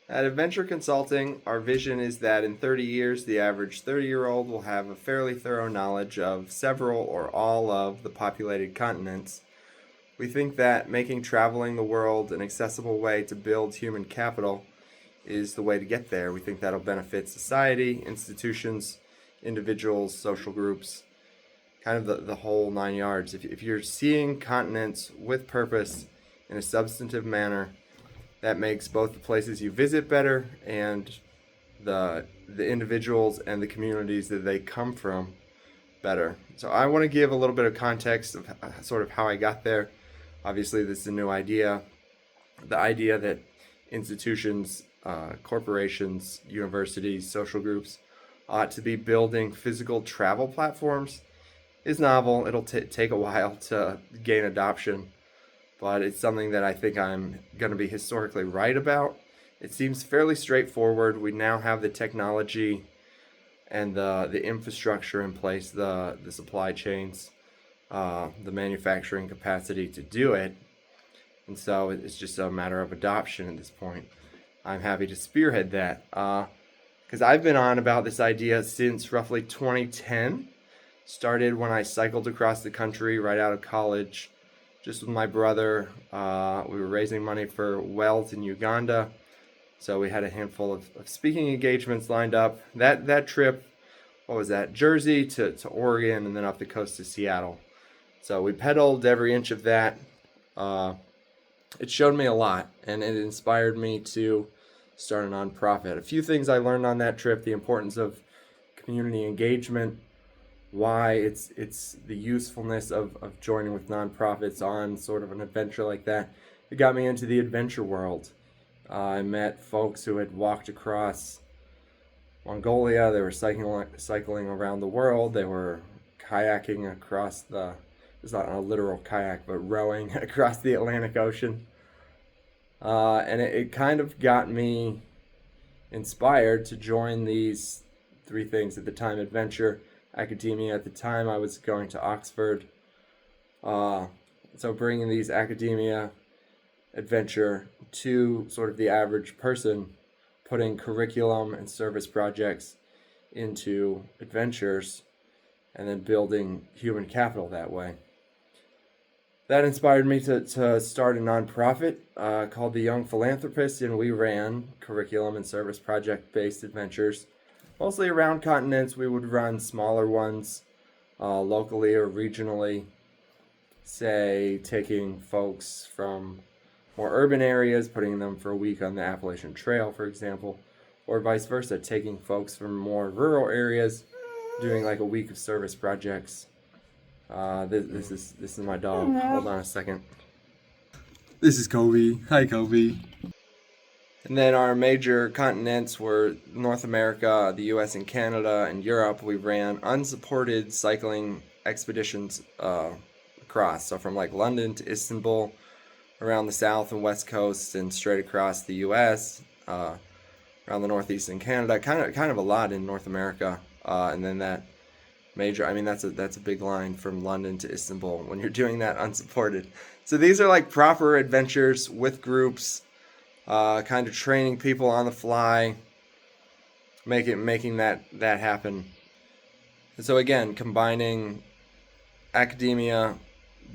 At Adventure Consulting, our vision is that in 30 years, the average 30-year-old will have a fairly thorough knowledge of several or all of the populated continents. We think that making traveling the world an accessible way to build human capital is the way to get there. We think that'll benefit society, institutions, individuals, social groups, kind of the whole nine yards. If you're seeing continents with purpose in a substantive manner, that makes both the places you visit better and the individuals and the communities that they come from better. So I want to give a little bit of context of sort of how I got there. Obviously, this is a new idea. The idea that institutions, corporations, universities, social groups ought to be building physical travel platforms is novel. It'll take a while to gain adoption, but it's something that I think I'm going to be historically right about. It seems fairly straightforward. We now have the technology and the infrastructure in place, the supply chains, the manufacturing capacity to do it. And so it's just a matter of adoption at this point. I'm happy to spearhead that because I've been on about this idea since roughly 2010. Started when I cycled across the country right out of college, just with my brother. We were raising money for wells in Uganda, so we had a handful of speaking engagements lined up. That trip, what was that? Jersey to Oregon, and then up the coast to Seattle. So we pedaled every inch of that. It showed me a lot, and it inspired me to start a nonprofit. A few things I learned on that trip: the importance of community engagement, why it's the usefulness of joining with nonprofits on sort of an adventure like that. It got me into the adventure world. I met folks who had walked across Mongolia. They were cycling around the world. They were kayaking across it's not a literal kayak, but rowing across the Atlantic Ocean. And it kind of got me inspired to join these three things at the time: adventure, academia. At the time, I was going to Oxford. So bringing these academia, adventure to sort of the average person, putting curriculum and service projects into adventures, and then building human capital that way. That inspired me to start a nonprofit called The Young Philanthropist, and we ran curriculum and service project-based adventures, mostly around continents. We would run smaller ones locally or regionally, say taking folks from more urban areas, putting them for a week on the Appalachian Trail, for example, or vice versa, taking folks from more rural areas, doing like a week of service projects. This is my dog. Hold on a second. This is Kobe. Hi, Kobe. And then our major continents were North America, the US and Canada, and Europe. We ran unsupported cycling expeditions across. So from like London to Istanbul, around the south and west coast, and straight across the US, around the northeast and Canada. Kind of a lot in North America. And then that major, I mean, that's a big line from London to Istanbul when you're doing that unsupported. So these are like proper adventures with groups. Kind of training people on the fly, making that happen. And so again, combining academia,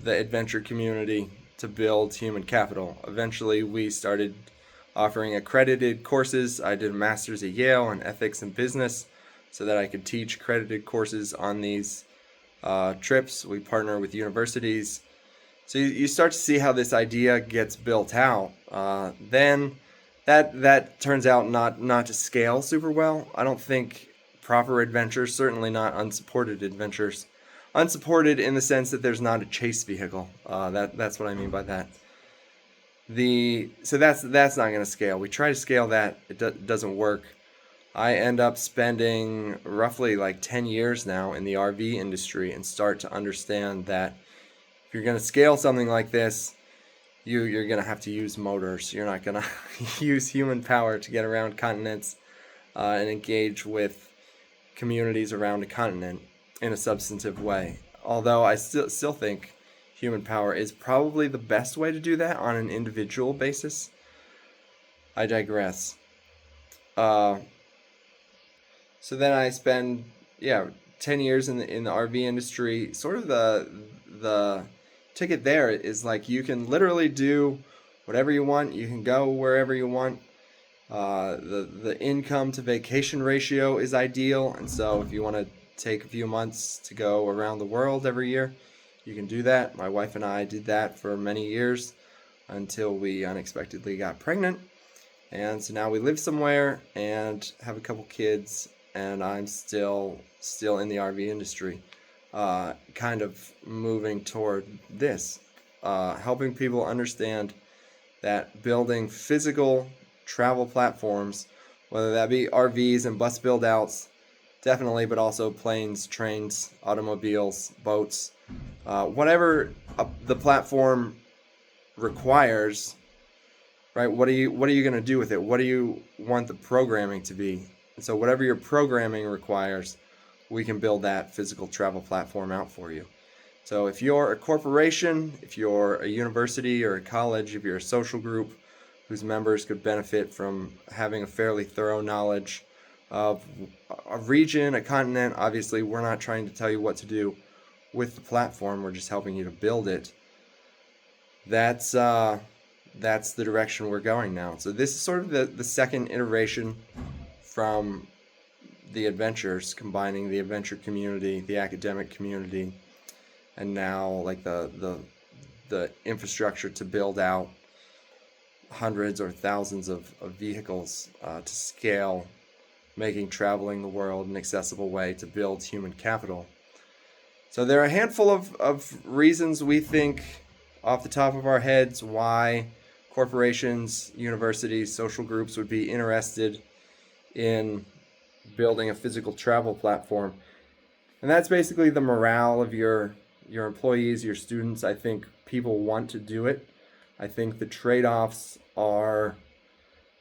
the adventure community to build human capital. Eventually, we started offering accredited courses. I did a master's at Yale in ethics and business so that I could teach accredited courses on these trips. We partner with universities. So you start to see how this idea gets built out. Then that turns out not to scale super well. I don't think proper adventures, certainly not unsupported adventures. Unsupported in the sense that there's not a chase vehicle. That's what I mean by that. So that's not going to scale. We try to scale that. It doesn't work. I end up spending roughly like 10 years now in the RV industry and start to understand that if you're going to scale something like this, you're going to have to use motors. You're not going to use human power to get around continents and engage with communities around a continent in a substantive way. Although I still think human power is probably the best way to do that on an individual basis. I digress. Uh, so then I spend 10 years in the RV industry. Sort of the ticket there is like you can literally do whatever you want. You can go wherever you want. The income to vacation ratio is ideal, and so if you want to take a few months to go around the world every year, you can do that. My wife and I did that for many years until we unexpectedly got pregnant, and so now we live somewhere and have a couple kids, and I'm still in the RV industry, kind of moving toward this, helping people understand that building physical travel platforms, whether that be RVs and bus build outs, definitely, but also planes, trains, automobiles, boats, whatever the platform requires, right? What are you going to do with it? What do you want the programming to be? And so whatever your programming requires, we can build that physical travel platform out for you. So if you're a corporation, if you're a university or a college, if you're a social group whose members could benefit from having a fairly thorough knowledge of a region, a continent, obviously we're not trying to tell you what to do with the platform, we're just helping you to build it. That's the direction we're going now. So this is sort of the second iteration from the adventures, combining the adventure community, the academic community, and now like the infrastructure to build out hundreds or thousands of vehicles to scale, making traveling the world an accessible way to build human capital. So there are a handful of reasons we think off the top of our heads why corporations, universities, social groups would be interested in building a physical travel platform. And that's basically the morale of your employees, your students. I think people want to do it. I think the trade-offs are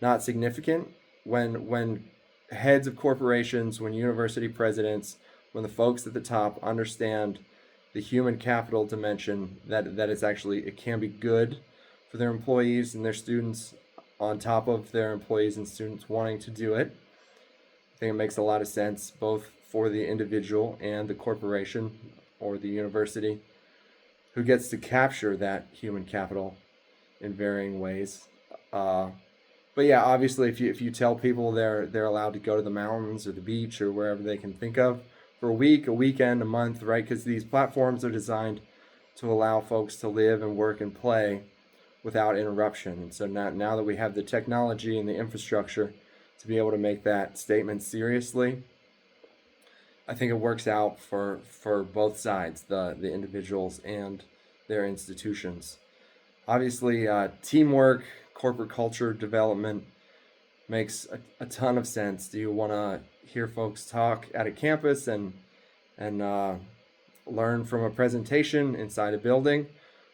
not significant when heads of corporations, when university presidents, when the folks at the top understand the human capital dimension, that it can be good for their employees and their students on top of their employees and students wanting to do it. I think it makes a lot of sense both for the individual and the corporation or the university who gets to capture that human capital in varying ways. But yeah, obviously, if you tell people they're allowed to go to the mountains or the beach or wherever they can think of for a week, a weekend, a month, right? Because these platforms are designed to allow folks to live and work and play without interruption. And so now that we have the technology and the infrastructure to be able to make that statement seriously, I think it works out for both sides, the individuals and their institutions. Obviously, teamwork, corporate culture development makes a ton of sense. Do you want to hear folks talk at a campus and learn from a presentation inside a building?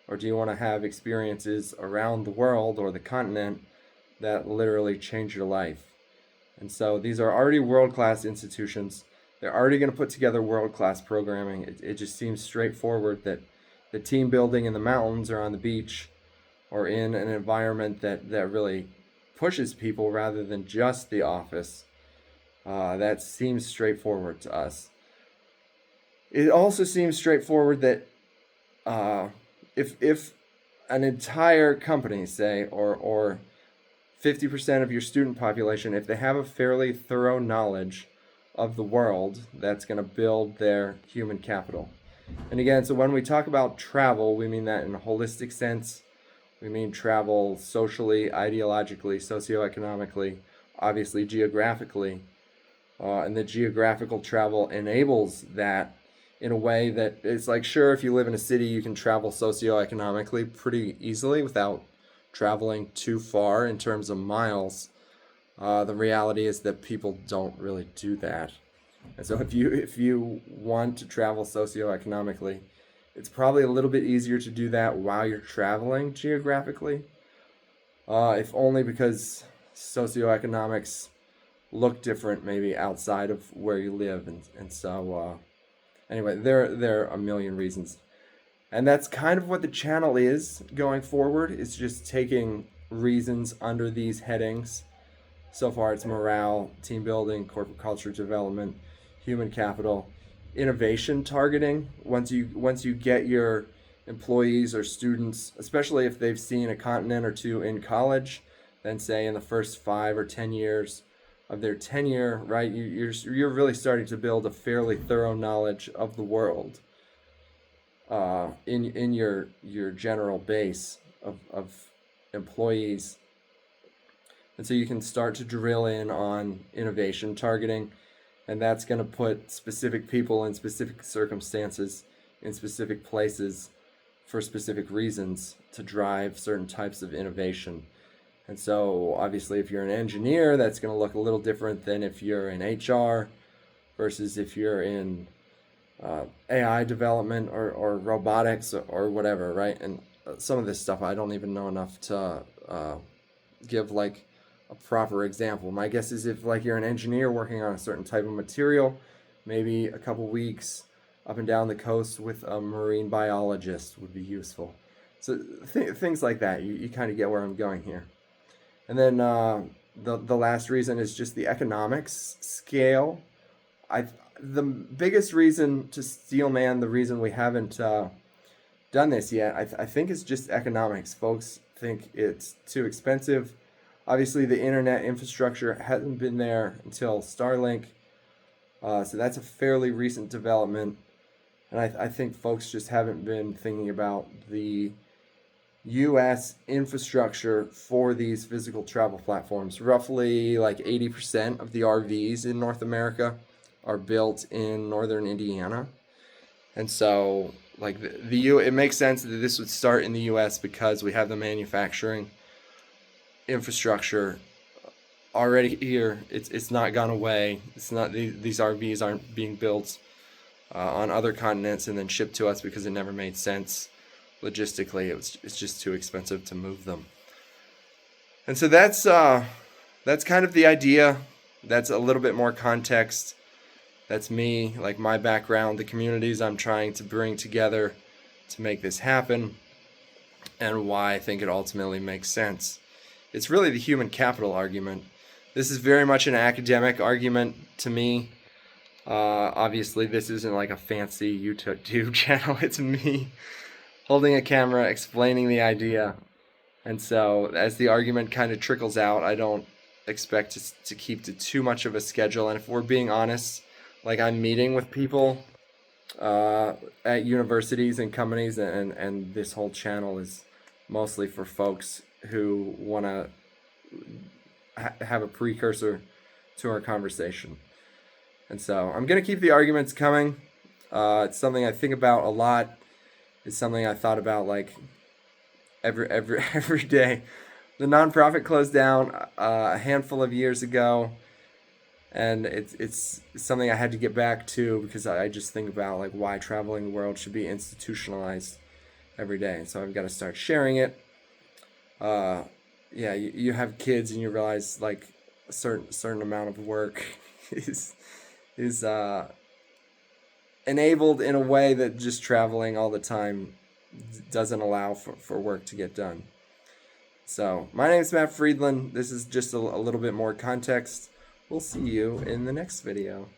Or do you want to have experiences around the world or the continent that literally change your life? And so these are already world-class institutions. They're already going to put together world-class programming. It just seems straightforward that the team building in the mountains or on the beach or in an environment that really pushes people rather than just the office, that seems straightforward to us. It also seems straightforward that if an entire company, say, or 50% of your student population, if they have a fairly thorough knowledge of the world, that's going to build their human capital. And again, so when we talk about travel, we mean that in a holistic sense. We mean travel socially, ideologically, socioeconomically, obviously geographically. And the geographical travel enables that in a way that it's like, sure, if you live in a city, you can travel socioeconomically pretty easily without traveling too far in terms of miles. The reality is that people don't really do that. And so if you want to travel socioeconomically, it's probably a little bit easier to do that while you're traveling geographically, if only because socioeconomics look different maybe outside of where you live. And so anyway, there are a million reasons. And that's kind of what the channel is going forward. It's just taking reasons under these headings So far, it's morale, team building, corporate culture development, human capital, innovation targeting. Once you get your employees or students, especially if they've seen a continent or two in college, then say in the first 5 or 10 years of their tenure, right, you're really starting to build a fairly thorough knowledge of the world in your general base of employees. And so you can start to drill in on innovation targeting, and that's going to put specific people in specific circumstances in specific places for specific reasons to drive certain types of innovation. And so obviously if you're an engineer, that's going to look a little different than if you're in HR versus if you're in AI development or robotics or whatever, right? And some of this stuff I don't even know enough to give like a proper example. My guess is if like you're an engineer working on a certain type of material, maybe a couple weeks up and down the coast with a marine biologist would be useful. So things like that, you kind of get where I'm going here. And then the last reason is just the economics scale. The biggest reason to Steelman, the reason we haven't done this yet, I think it's just economics. Folks think it's too expensive. Obviously, the internet infrastructure hasn't been there until Starlink, so that's a fairly recent development. And I think folks just haven't been thinking about the U.S. infrastructure for these physical travel platforms. Roughly like 80% of the RVs in North America are built in northern Indiana. And so like it makes sense that this would start in the U.S. because we have the manufacturing infrastructure already here. It's not gone away. It's not these RVs aren't being built on other continents and then shipped to us because it never made sense logistically. It's just too expensive to move them. And so that's kind of the idea. That's a little bit more context. That's me, like my background, the communities I'm trying to bring together to make this happen, and why I think it ultimately makes sense. It's really the human capital argument. This is very much an academic argument to me. Obviously, this isn't like a fancy YouTube channel. It's me holding a camera, explaining the idea. And so as the argument kind of trickles out, I don't expect to keep to too much of a schedule. And if we're being honest, like I'm meeting with people at universities and companies, and this whole channel is mostly for folks who want to have a precursor to our conversation. And so I'm going to keep the arguments coming. It's something I think about a lot. It's something I thought about like every day. The nonprofit closed down a handful of years ago, and it's something I had to get back to because I just think about like why traveling the world should be institutionalized every day. So I've got to start sharing it. You have kids and you realize like a certain amount of work is enabled in a way that just traveling all the time doesn't allow for work to get done. So my name is Matt Friedland. This is just a little bit more context. We'll see you in the next video.